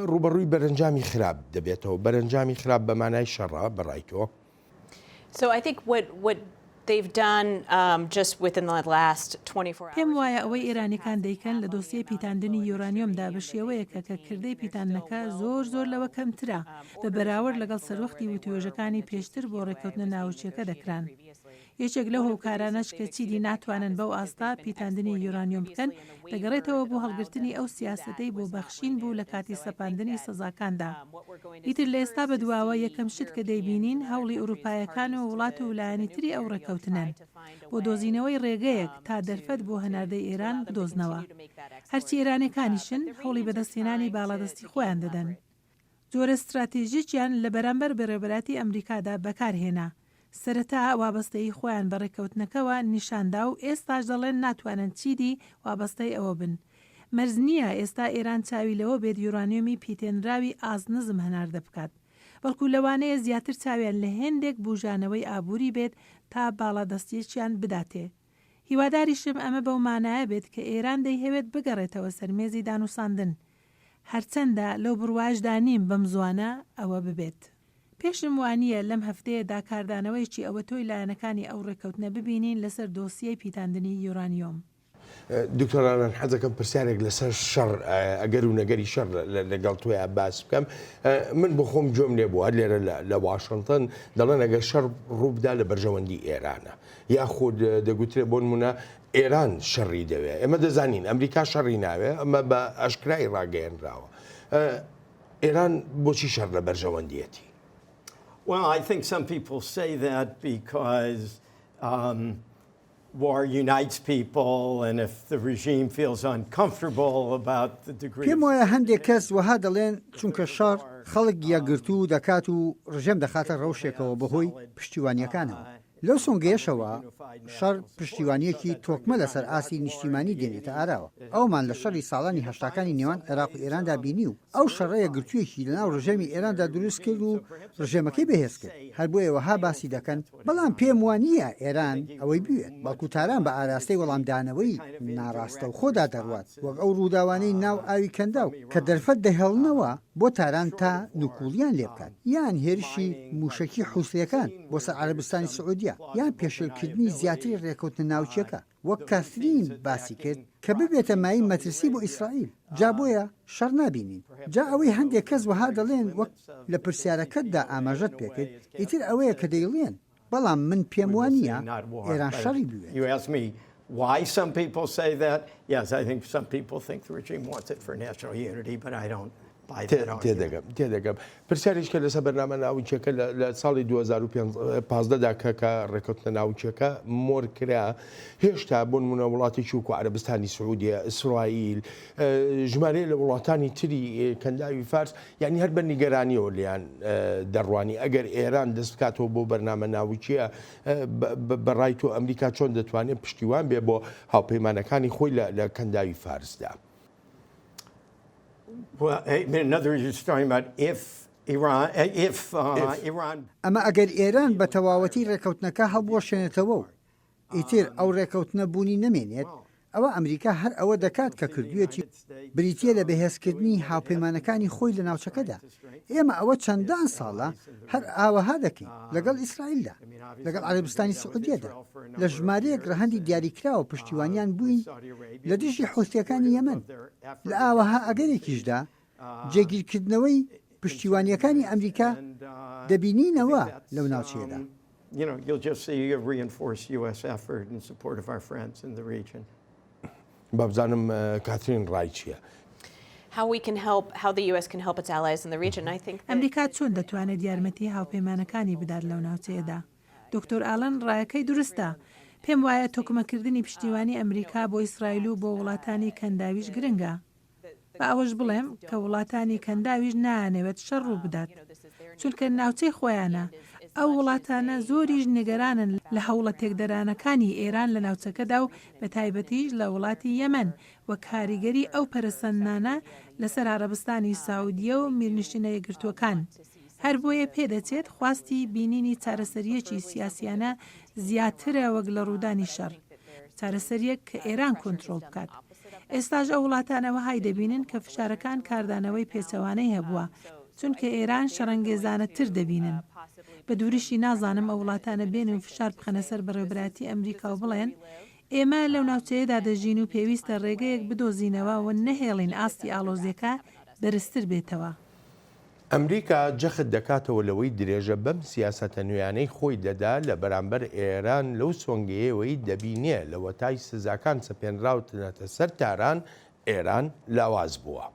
ڕوبەڕووی بەرەنجامی خراپ دەبێتەوە. بەرەنجامی خراپ بەمانای شەڕە بەڕایتەوە. پێم وایە ئەوەی ئێرانیەکان دەیکەن لە دۆسیە پیتاندنی یۆرانیۆمدا بە شێوەیەکە کە کردەی پیتانەکە زۆر لەوە کەمترە بە بەراورد لەگەڵ سەروەختی وتوێژەکانی پێشتر بۆ ڕێکەوتنە ناوچیەکە دەکران. یەکێک لەو هۆکارانەش کە چیدی ناتوانن بەو ئاستا پیتاندنی یۆرانیۆم بکەن دەگەڕێتەوە بۆ هەڵگرتنی ئەو سیاسەتەی بۆ بەخشین بوو لە کاتی سەپاندنی سزاکاندا. ئیتر لە ئێستا بەدواوە یەکەم شت کە دەیبینین هەوڵی ئوروپایەکان و وڵات و لایەنی تری ئەو ڕێکەوتنەن بۆ دۆزینەوەی ڕێگەیەک تا دەرفەت بۆ هەناردەی ئێران بدۆزنەوە. هەرچی ئێرانیەکانیشن هەوڵی بەدەستێنانی باڵادەستی خۆیان دەدەن. جۆرە استراتێژیکیان لە بەرامبەر بەڕێوەبەراتی ئەمریکادا بەکارهێنا. سەرەتا وابەستەی خۆیان بە ڕێکەوتنەکەەوە نیشاندا و ئێستاش دەڵێن ناتوانن چیدی وابەستەی ئەوە بن. مەرج نییە ئێستا ئێران چاوی لەوە بێت یورانیۆمی پیتێنراوی ئازنزم هەناردە بکات، بەڵکو لەوانەیە زیاتر چاویان لە هێندێک بوژانەوەی ئابووری بێت تا باڵادەستیەکیان بداتێ. هیواداریشم ئەمە بەو مانایە بێت کە ئێران دەیهەوێت بگەڕێتەوە سەرمێزی دانووساندن هەرچەندە لەو بڕواژدا نیم بەم زوانە ئەوە ببێت. پێشم وانییە لەم هەفتەیەدا کاردانەوەیکی ئەوە تۆی لایەنەکانی ئەو ڕێکەوتنە ببینین لەسەر دۆسیەی پیتاندنی یورانیۆم. دکتۆرانان حەزەکەم پرسیارێک لەسەر شەڕ ئەگەر و نەگەری شەڕ لەگەڵ توێ باس بکەم. من بۆ خۆم جۆم لێ بووە لێرە لە واشنگتن دەڵێن ئەگەر شەڕ ڕووبدا لە بەرژەوەندی ئێرانە یاخود دەگوترێت بۆ نمونە ئێران شەڕی دەوێت. ئێمە دەزانین ئەمریکا شەڕی ناوێ ئەمە بە ئەشکرای ڕاگەیەنراوە. ئێران بۆچی شەڕ لە بەرژەوەندیەتی؟ Well, I think some people say that because war unites people, and if the regime feels uncomfortable about the degree. پێم وایە هەندێک کەس وەها دەڵێن چونکە شەڕ خەڵک یەکگرتوو دەکات و ڕژێم دەخاتە ڕەوشێکەوە بەهۆی پشتیوانیەکانەوە. لەو سۆنگەیەشەوە شەڕ پشتیوانیەکی تۆکمە لەسەر ئاسی نیشتیمانی دێنێتە ئاراوە. ئەومان لە شەڕی ساڵانی هەشتاکانی نێوان عێراق و ئێراندا بینی و ئەو شەڕەیە گرتوویەکی لەناو ڕژێمی ئێراندا دروست کرد و ڕژێمەکەی بەهێز کرد. هەر بۆیە وەها باسی دەکەن بەڵام پێم وانییە ئێران ئەوەی بوێت بەڵکو تاران بە ئاراستەی وەڵامدانەوەی ناڕاستە و خۆدا دەڕوات وەک ئەو ڕووداوانەی ناو ئاوی کەنداو کە دەرفەت دەهێڵنەوە بۆ تاران تا نوکوڵیان لێ بکات یان هێرشی موشکی حوسیەکان بۆ سەر عەرەبستانی سعودیا یان پێشێلکردنی زیاتری ڕێکەوتنە ناوچیەکە وەک کاترین باسی کرد کە ببێتە مای مەترسی بۆ ئیسرائیل. جا بۆیە شەڕ نابینین. جا ئەوەی هەندێک کەس وەها دەڵێن وەک لە پرسیارەکەتدا ئاماژەت پێکرد ئیتر ئەوەیە کە دەیڵێن بەڵام من پێم وانییە ئێران شەڕی بوێت. Why some people say that? Yes, I think some people think the regime wants it for national unity, but I don't. تێدەگەم پرسیاریشکە لەسەر بەرنامە ناوچەکە لە ساڵی 2015دا کە ڕێکەوتنە ناوچەکە مۆر کرا هێشتا بۆ نمونە وڵاتێکی وەکو عەرەبستانی سعودیە ئیسرائیل ژمارەیە لە وڵاتانی تری کەنداوی فارس یعنی هەر بە نیگەرانیەوە لیان دەڕوانی ئەگەر ئێران دەست بکاتەوە بۆ بەرنامە ناوچیە بەڕای تۆ ئەمریکا چۆن دەتوانێت پشتیوان بێ بۆ هاوپەیمانەکانی خۆی لە کەنداوی فارسدا. Well, in other words, you're talking about if Iran. ئەمە ئەگەر ئێران بە تەواوەتی ڕێکەوتنەکە هەڵبوەشێنێتەوە و ئیتر ئەو ڕێکەوتنە بوونی نەمێنێت ئەوە ئەمریکا هەر ئەوە دەکات کە کردوێتی بریتە لە بەهێزکردنی هاوپەیمانەکانی خۆی لە ناوچەکەدا. ئێمە ئەوە چەندان ساڵە هەر ئاوەها دەکەین لەگەڵ ئیسرائیلدا لەگەڵ عەرەبستانی سعودیەدا لە ژمارەیەک ڕەهەندی دیاریکراوە پشتیوانیان بووین لە دژی حوثیەکانی یەمەن. لە ئاوەها ئەگەرێکیشدا جێگیرکردنەوەی پشتیوانیەکانی ئەمریکا دەبینینەوە لەو ناوچەیەدا. You'll just see a reinforced U.S. effort in support of our friends in the region. بابزانم کاترین ڕای چییە؟ How the U.S. can help its allies in the region. I think ئەمریکا چۆن دەتوانێت یارمەتی هاوپەیمانەکانی بدات لەو ناوچەیەدا؟ دکتۆر ئالەن ڕایەکەی دروستە. پێم وایە تۆکمەکردنی پشتیوانی ئەمریکا بۆ ئیسرائیل و بۆ وڵاتانی کەنداویش گرنگە. بە ئەوەش بڵێم کە وڵاتانی کەنداویش نانەوێت شەڕ ڕوو بدات چونکە ناوچەی خۆیانە ئەو وڵاتانە زۆریش نیگەرانن لە هەوڵە تێکدەرانەکانی ئێران لە ناوچەکەدا و بە تایبەتیش لە وڵاتی یەمەن وە کاریگەری ئەو پەرسەندانە لەسەر عەرەبستانی ساودیە و میرنشینە یەکگرتووەکان. هەر بۆیە پێدەچێت خواستی بینینی چارەسەریەکی سیاسیانە زیاترە وەک لە ڕوودانی شەڕ چارەسەریەک کە ئێران کۆنتڕۆڵ بکات. ئێستاژ ئەو وڵاتانەوە های دەبینن کە فشارەکان کاردانەوەی پێچەوانەی هەبووە چونکە ئێران شەڕەنگێزانەتر دەبینن. بە دووریشی نازانم ئەو وڵاتانە بێنن و فشار بخەنە سەر بەڕێوەبەراتی ئەمریکا و بڵێن ئێمە لەو ناوچەیەدا دەژین و پێویستە ڕێگەیەک بدۆزینەوە و نەهێڵین ئاستی ئالۆزیەکە بەرزتر بێتەوە. ئەمریکا جەخت دەکاتەوە لەوەی درێژە بەم سیاسەتە نوێیانەی خۆی دەدا لە بەرامبەر ئێران لەو سۆنگەیەوەی دەبینێ لە وەتای سزاکان سەپێنراوتنەتە سەر تاران ئێران لاواز بووە.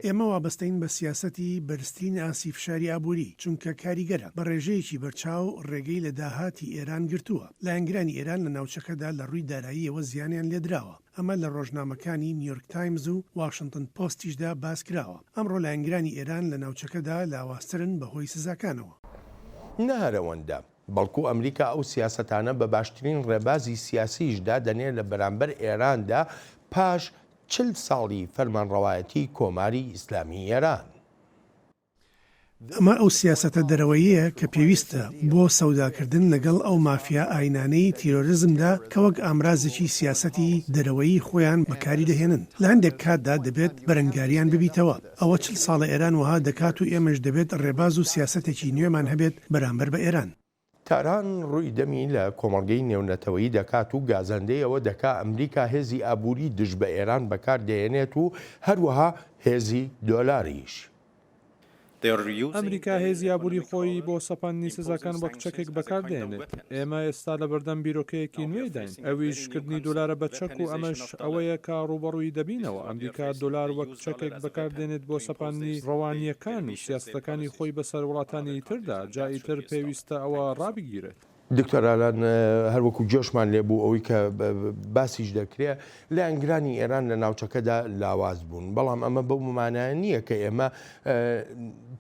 ئێمە وابەستەین بە سیاسەتی بەرزترین ئاسی فشاری ئابووری چونکە کاریگەرە بە ڕێژەیەکی بەرچاو ڕێگەی لە داهاتی ئێران گرتووە. لایەنگرانی ئێران لە ناوچەکەدا لە ڕووی داراییەوە زیانیان لێدراوە. ئەمە لە ڕۆژنامەکانی نیویۆرک تایمز و واشنگتن پۆستیشدا باس کراوە. ئەمڕۆ لایەنگرانی ئێران لە ناوچەکەدا لاوازترن بەهۆی سزاکانەوە. نەهرەوەندە بەڵکو ئەمریکا ئەو سیاسەتانە بە باشترین ڕێبازی سیاسیشدا دەنێت لە بەرامبەر ئێراندا پاش 40 ساڵی فەرمانڕەوایەتی کۆماری ئیسلامی ئێران. ئەمە ئەو سیاسەتە دەرەوەیە کە پێویستە بۆ سەوداکردن لەگەڵ ئەو مافیا ئاینانەی تیرۆریزمدا کە وەک ئامرازێکی سیاسەتی دەرەوەیی خۆیان بەکاری دەهێنن لە هەندێک کاتدا دەبێت بەرەنگاریان ببیتەوە ئەوە 40 ساڵە ئێران وها دەکات و ئێمەش دەبێت ڕێباز و سیاسەتێکی نوێمان هەبێت بەرامبەر بە ئێران. تاران ڕووی دەمی لە کۆمەڵگەی نێونەتەوەیی دەکات و گازەندەیەوە دەکا ئەمریکا هێزی ئابووری دژ بە ئێران بەکار دێنێت و هەروەها هێزی دۆلاریش. ئەمریکا هێزی ئابووری خۆی بۆ سەپاندنی سزاکان وەک چەکێک بەکاردێنێت. ئێمە ئێستا لە بەردەم بیرۆکەیەکی نوێداین ئەویشکردنی دۆلارە بە چەک و ئەمەش ئەوەیە کە ڕوبەڕووی دەبینەوە. ئەمریکا دۆلار وەک چەکێک بەکاردێنێت بۆ سەپاندنی ڕەوانیەکان و سیاستەکانی خۆی بەسەر وڵاتانی تردا جاییتر پێویستە ئەوە ڕابگیرێت. دکتۆرالان هەروەکو جۆشمان لێبوو ئەوەی کە باسیش دەکرێت لە ئەنگرانی ئێران لە ناوچەکەدا لاواز بوون بەڵام ئەمە بەو ممانە نییە کە ئێمە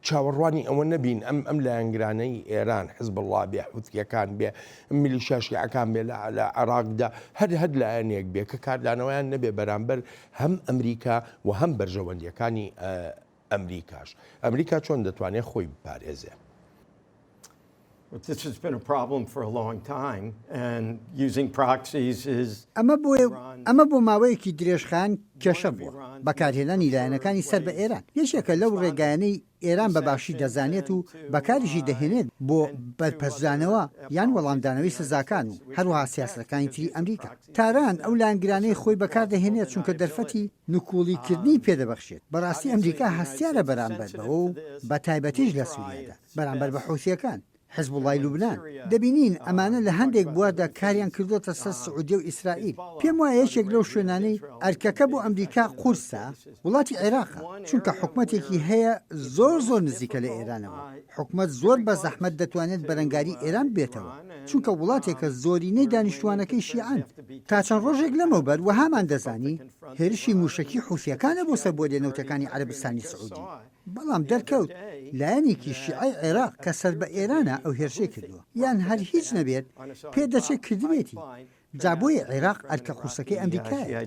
چاوەڕوانی ئەوە نەبین ئەم لە ئەنگرانەی ئێران حزب الله بێ حوتیەکان بێ میلیشیا شیعەکان بێ لە عێراقدا هەر لە ئەنێک بێ کە کاردانەوەیان نەبێ بەرامبەر هەم ئەمریکا و هەم بەرژەوەندیەکانی ئەمریکاش. ئەمریکا چۆن دەتوانێت خۆی بپارێزێ؟ This has been a problem for a long time, and using proxies is. ئەمە بۆ ماوەیەکی درێژخان کێشە بووە بەکارهێنانی لایەنەکانی سەر بە ئێران یەکێکە لەو ڕێگایانەی ئێران بەباشی دەزانێت و بەکاریشی دەهێنێت بۆ بەرپەرزانەوە یان وەڵامدانەوەی سزاکان و هەروەها سیاسەکانی تری ئەمریکا. تاران ئەو لایەنگرانەی خۆی بەکاردەهێنێت چونکە دەرفەتی نکوڵیکردنی پێدەبەخشێت. بەڕاستی ئەمریکا هەستیارە بەرامبەر بەوە و بە تایبەتیش لە سووریادا بەرامبەر بە حوثیەکان. حزب وڵای لوبنان دەبینین ئەمانە لە هەندێک بواردا کاریان کردوتە سەر سعودیە و ئیسرائیل. پێم وایە یەکێک لەو شوێنانەی ئەرکەکە بۆ ئەمریکا قورسە وڵاتی عێراقە چونکە حکوومەتێکی هەیە زۆر نزیکە لە ئێرانەوە. حکوومەت زۆر بە زەحمەت دەتوانێت بەرەنگاری ئێران بێتەوە چونکە وڵاتێکە زۆرینەی دانیشتوانەکەی شیعان. تا چەند ڕۆژێک لەمەوبەر وەهامان دەزانی هێرشی موشکی حوثیەکانە بۆ سەر بۆ لێنەوتەکانی عەرەبستانی سعودی. بەڵام دەرکەوت لایەنێکی شیعای عێراق کە سەر بە ئێرانە ئەو هێرشەی کردووە یان هەر هیچ نەبێت پێدەچێت کردوێتی. جا بۆیە عێراق ئەرکە قورسەکەی ئەمریکایە.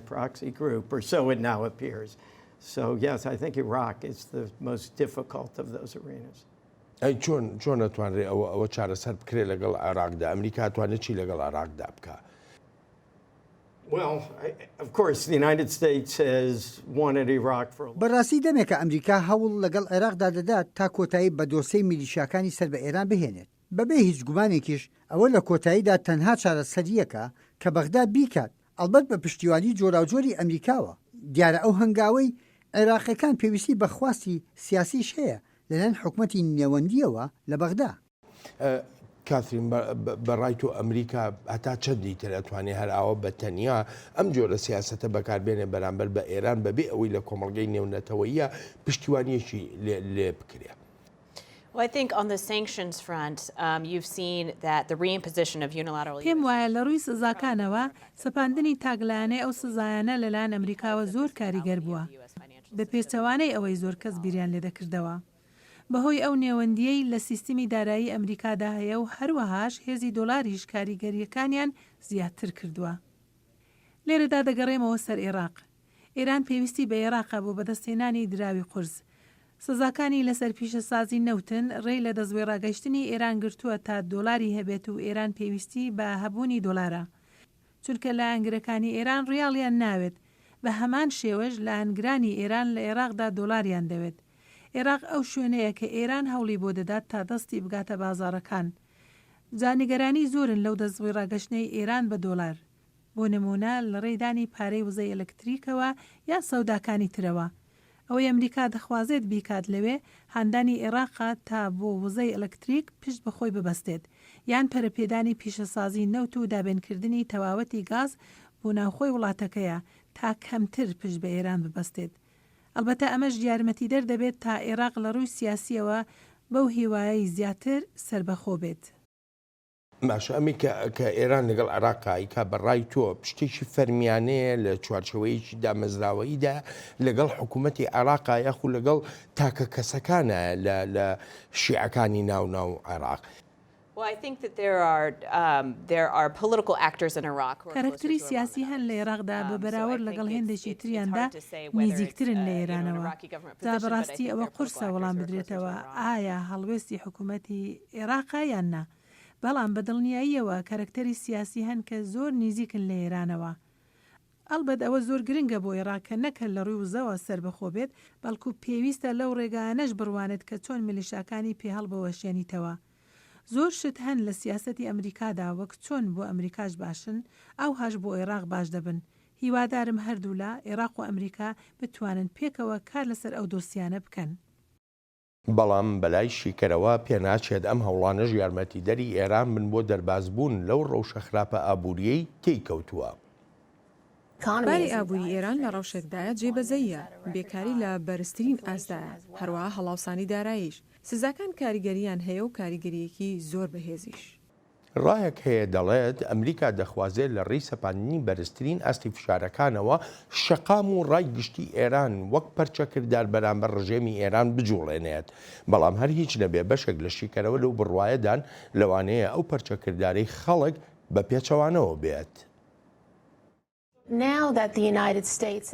So yes, I think Iraq is the most difficult of those arenas. چۆن نەتوانرێ ئەوە چارەسەر بکرێت لەگەڵ عێراقدا ئەمریکا توانێت چی لەگەڵ عێراقدا بکە؟ بەڕاستی دەمێکە ئەمریکا هەوڵ لەگەڵ عێراقدا دەدات تا کۆتایی بە دۆسەی میلیشیاکانی سەر بە ئێران بهێنێت. بەبێ هیچ گومانێکیش ئەوە لە کۆتاییدا تەنها چارەسەریەکە کە بەغدا بیکات ئەلبەت بە پشتیوانی جۆراوجۆری ئەمریکاوە. دیارە ئەو هەنگاوەی عێراقیەکان پێویستی بەخواستی سیاسیش هەیە لەلایەن حکوومەتی نێوەندیەوە لە بەغدا. کاترین بەڕای تۆ ئەمریکا هەتا چەندی تەتوانێت هەر ئاوە بە تەنیا ئەم جۆرە سیاسەتە بەکاربێنێ بەرامبەر بە ئێران بەبێ ئەوەی لە کۆمەڵگەی نێونەتەوەیە پشتیوانیەکی لێ بکرێ؟ Well, I think on the sanctions front, you've seen that the reimposition of unilateral. پێم وایە لە ڕووی سزاکانەوە سەپاندنی تاگلانەی ئەو سزایانە لەلایەن ئەمریکاوە زۆر کاریگەر بووە بە پێچەوانەی ئەوەی زۆر کەس بیریان لێ دەکردەوە. بەهۆی ئەو نێوەندیەی لە سیستمی دارایی ئەمریکادا هەیە و هەروەهاش هێزی دۆلاریش کاریگەریەکانیان زیاتر کردووە. لێرەدا دەگەڕێمەوە سەر عێراق. ئێران پێویستی بە عێراقا بۆ بەدەستهێنانی دراوی قورس. سزاکانی لەسەر پیشەسازی نەوتن ڕێی لە دەستگوێ ڕاگەشتنی ئێران گرتووە تا دۆلاری هەبێت و ئێران پێویستی بە هەبوونی دۆلارە. چونکە لە ئەنگرەکانی ئێران ڕیاڵیان ناوێت بە هەمان شێوەش لە ئەنگرانی ئێران لە عێراقدا دۆلاریان دەوێت. عێراق ئەو شوێنەیە کە ئێران هەوڵی بۆ دەدات تا دەستی بگاتە بازاڕەکان. جانیگەرانی زۆرن لەو دەستگوێ ڕاگەشتنەی ئێران بە دۆلار. بۆ نمونە لە ڕێدانی پارەی وزەی ئەلکتریکەوە یا سەوداکانی ترەوە. ئەوەی ئەمریکا دەخوازێت بیکات لەوێ هاندانی عێراقا تا بۆ وزەی ئەلکتریک پشت بەخۆی ببەستێت یان پەرەپێدانی پیشەسازی نەوت و دابێنکردنی تەواوەتی گاز بۆ ناوخۆی وڵاتەکەیە تا کەمتر پشت بە ئێران ببەستێت. ئەلبەتە ئەمەش یارمەتی دەردەبێت تا عێراق لە ڕووی سیاسیەوە بەو هیوایەی زیاتر سربەخۆ بێت. باشە ئەمی کە ئێران لەگەڵ عێراقایکا بەڕای تۆ پشتێکی فەرمیانەیە لە چوارچەوەیەکی دامەزراوەییدا لەگەڵ حکوومەتی عێراقا یاخو لەگەڵ تاکە کەسەکانە لە شیعەکانی ناو عێراق. کارکتری سیاسی هەن لە عێراقدا بە بەراورد لەگەڵ هێندێکی تریاندا نزیکترن لە ئێرانەوە. جا بەڕاستی ئەوە قورسە وەڵام بدرێتەوە ئایا هەڵوێستی حکوومەتی عێراقا یان نا. بەڵام بەدڵنیاییەوە کارکتەری سیاسی هەن کە زۆر نزیکن لە ئێرانەوە. ئەلبەت ئەوە زۆر گرنگە بۆ عێراق کە نەکە لە ڕووی وزەوە سەربەخۆ بێت، بەڵکو پێویستە لەو ڕێگایانەش بڕوانێت کە چۆن میلیشاکانی پێهەڵ بەوەشێنیتەوە. زۆر شت هەن لە سیاسەتی ئەمریکادا وەک چۆن بۆ ئەمریکاش باشن ئەو هەش بۆ عێراق باش دەبن. هیوادارم هەردوو لە عێراق و ئەمریکا بتوانن پێکەوە کار لەسەر ئەو دۆسیانە بکەن. بەڵام بەلای شیکەرەوە پێناچێت ئەم هەوڵانەش یارمەتیدەری ئێران بن بۆ دەربازبوون لەو ڕەوشە خراپە ئابووریەی تێی کەوتووە. باری ئابووری ئێران لە ڕەوشێکدایە جێبەجەیە، بێکاری لە بەرزترین ئاسدایە، هەروەها هەڵاوسانی داراییش. سزاکان کاریگەریان هەیە و کاریگەریەکی زۆر بەهێزیش. ڕایەک هەیە دەڵێت ئەمریکا دەخوازێت لە ڕێی سەپاندنی بەرزترین ئاستی فشارەکانەوە شەقام و ڕای گشتی ئێران وەک پەرچەکردار بەرامبەر ڕژێمی ئێران بجوڵێنێت. بەڵام هەر هیچ نەبێ بەشێک لە شیکەرەوە لەو بڕوایەدان لەوانەیە ئەو پەرچەکردارەی خەڵک بە پێچەوانەوە بێت.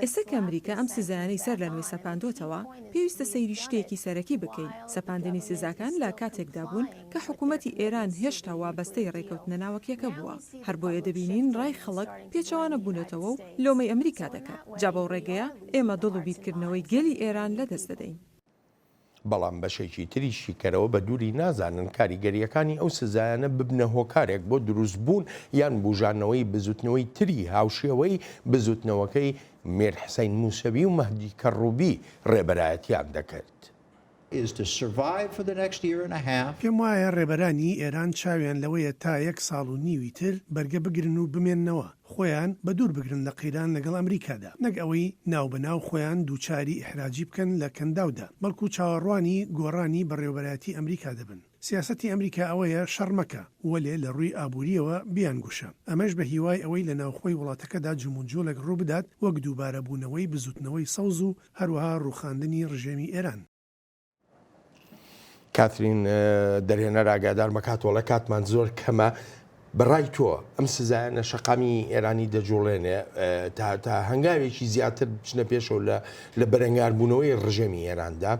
ئێستا کە ئەمریکا ئەم سزایانەی سەر لە نوێ سەپاندۆتەوە، پێویستە سەیری شتێکی سەرەکی بکەین. سەپاندنی سزاکان لە کاتێکدا بوون کە حکوومەتی ئێران هێشتا وابەستەی ڕێکەوتنە ناوەکیەکە بووە. هەر بۆیە دەبینین ڕای خەڵک پێچەوانە بوونێتەوە و لۆمەی ئەمریکا دەکات. جا بەو ڕێگەیە ئێمە دڵ و بیرکردنەوەی گەلی ئێران لەدەست دەدەین. بەڵام بەشێکی تری شیکەرەوە بە دووری نازانن کاریگەریەکانی ئەو سزایانە ببنە هۆکارێک بۆ دروستبوون یان بوژانەوەی بزوتنەوەی تری هاوشێوەی بزوتنەوەکەی مێر حسەین موسەوی و مەهدی کەڕوبی ڕێبەرایەتیان دەکرد. پێم وایە ڕێبەرانی ئێران چاویان لەوەیە تا 1 ساڵ و نیوی تر بەرگە بگرن و بمێننەوە، خۆیان بە دوور بگرن لە قەیران لەگەڵ ئەمریکادا، نەک ئەوەی ناوبەناو خۆیان دووچاری ئیحراجی بکەن لە کەنداودا، بەڵکو چاوەڕوانی گۆڕانی بەڕێوەبەرەتی ئەمریکا دەبن. سیاسەتی ئەمریکا ئەوەیە شەڕمەکە وەلێ لە ڕووی ئابووریەوە بیانگوشە. ئەمەش بە هیوای ئەوەی لە ناوخۆی وڵاتەکەدا جمونجۆلێک ڕوو بدات وەک دووبارە بوونەوەی بزوتنەوەی سەوز و هەروەها ڕووخاندنی ڕژێمی ئێران. کاترین دەرهێنەر ئاگادار مەکاتۆڵە کاتمان زۆر کەمە. بەڕای تۆ ئەم سزایانە شەقامی ئێرانی دەجوڵێنێ تا هەنگاوێکی زیاتر بچنە پێشەوە لە بەرەنگاربوونەوەی ڕژێمی ئێراندا؟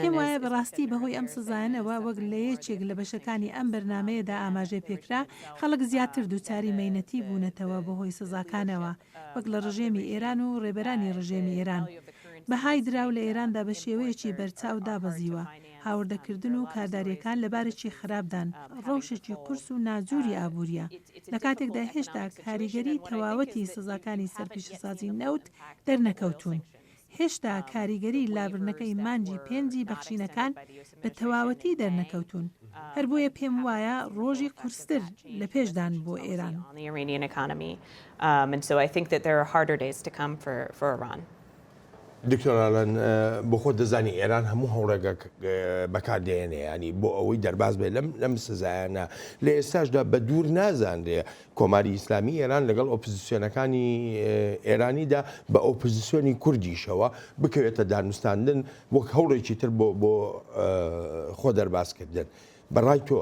پێم وایە بەڕاستی بەهۆی ئەم سزایانەوە وەک لە یەکێک لە بەشەکانی ئەم بەرنمەیەدا ئاماژەی پێکرا، خەڵک زیاتر دووچاری مەینەتی بوونەتەوە بەهۆی سزاکانەوە وەک لە ڕژێمی ئێران و ڕێبەرانی ڕژێمی ئێران. بەهای دراو لە ئێراندا بە شێوەیەکی بەرچاو دابەزیوە. هاوردەکردن و کارداریەکان لەبارێکی خراپدان، ڕەوشێکی قورس و ناجووری ئابووریە. لە کاتێکدا هێشتا کاریگەری تەواوەتی سزاکانی سەرپیشەسازی نەوت دەرنەکەوتون. هێشتا کاریگەری لابرنەکەی مانجی پێنجی بەخشینەکان بە تەواوەتی دەرنەکەوتون. هەر بۆیە پێم وایە ڕۆژی قورستر لە پێشدان بۆ ئێران. دکتۆرالەن بۆ خۆ دەزانی ئێران هەموو هەوڵێک بەکاردێنێ ینی بۆ ئەوەی دەرباز بێت لەم سزایانە لە ئێستاشدا بە دوور نازانرێ کۆماری ئیسلامی ئێران لەگەڵ ئۆپۆزیسیۆنەکانی ئێرانیدا بە ئۆپۆزیسیۆنی کوردیشەوە بکەوێتە دانوستاندن وەک هەوڵێکی تر بۆ خۆ دەربازکردن. بەڕای تۆ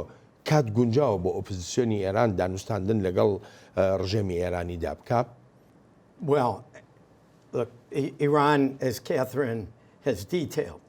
کات گونجاوە بۆ ئۆپۆزیسیۆنی ئێران دانوستاندن لەگەڵ ڕژێمی ئێرانیدا بکە؟ Look, Iran, as Catherine has detailed,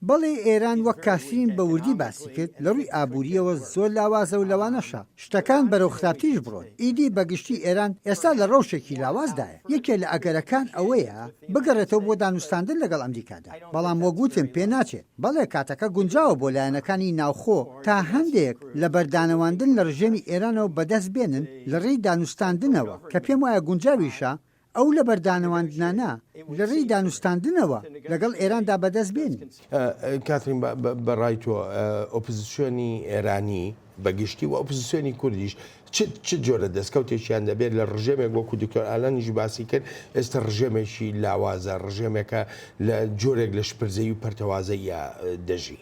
بەڵێ ئێران وەک کاترین بە وردی باسی کرد لە ڕووی ئابووریەوە زۆر لاوازە و لەوانەشە شتەکان بەرەو خراپتیش بڕۆن. ئیدی بەگشتی ئێران ئێستا لە ڕەوشێکی لاوازدایە. یەکێ لە ئەگەرەکان ئەوەیە بگەڕێتەوە بۆ دانوستاندن لەگەڵ ئەمریکادا، بەڵام وەگوتم پێ ناچێت. بەڵێ کاتەکە گونجاوە بۆ لایەنەکانی ناوخۆ تا هەندێک لە بەردانەواندن لە ڕژێمی ئێرانەوە بەدەست بێنن لە ڕێی دانوستاندنەوە کە پێم وایە گونجاویشە ئەو لە بەردانەواندنانە لە ڕێی دانوستاندنەوە لەگەڵ ئێراندا بەدەست بێنین. کاترین بەڕای تۆ ئۆپۆزیسیۆنی ئێرانی بەگشتی و ئۆپۆزیسیۆنی کوردیش چ جۆرە دەستکەوتێکیان دەبێت لە ڕژێمێک وەکو دکتۆر ئالانیش باسی کرد ئێستا ڕژێمێکی لاوازە ڕژێمێکە لە جۆرێک لە شپرزەی و پەرتەوازەیە دەژی؟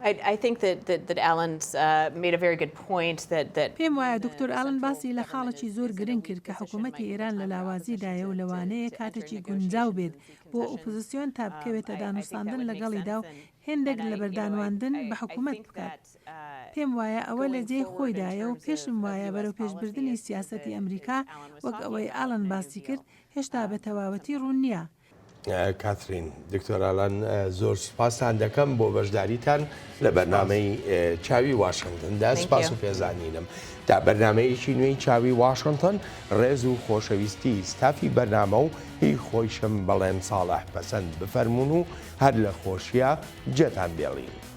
I think that Alan's made a very good point that پێم وایە دکتۆر ئالن باسی لە خاڵکی زۆر گرنگ کرد کە حکوومەتی ئێران لە لاوازیدایە و لەوانەیە کاتێکی گونجاو بێت بۆ ئۆپۆزیسیۆن تا بکەوێتە دانوستاندن لەگەڵیدا و هێندێک لە بەردانواندن بە حکوومەت بکات. پێم وایە ئەوە لە جێی خۆیدایە و پێشم وایە بەرەو پێشبردننی سیاسەتی ئەمریکا وەک ئەوەی ئالن باسی کرد هێشتا بە تەواوەتی ڕوون نییە. کاترین دکتۆرالان زۆر سوپاسان دەکەم بۆ بەشداریتان لە بەرنامەی چاوی واشنگتندا سپاس و پێزانینم تا بەرنمەیەکی نوێی چاوی واشنگتن ڕێز و خۆشەویستی ستافی بەرنامە و هی خۆشم بەڵێن ساڵح پەسەند بفەرمونون و هەر لە خۆشیە جێتان بێڵین.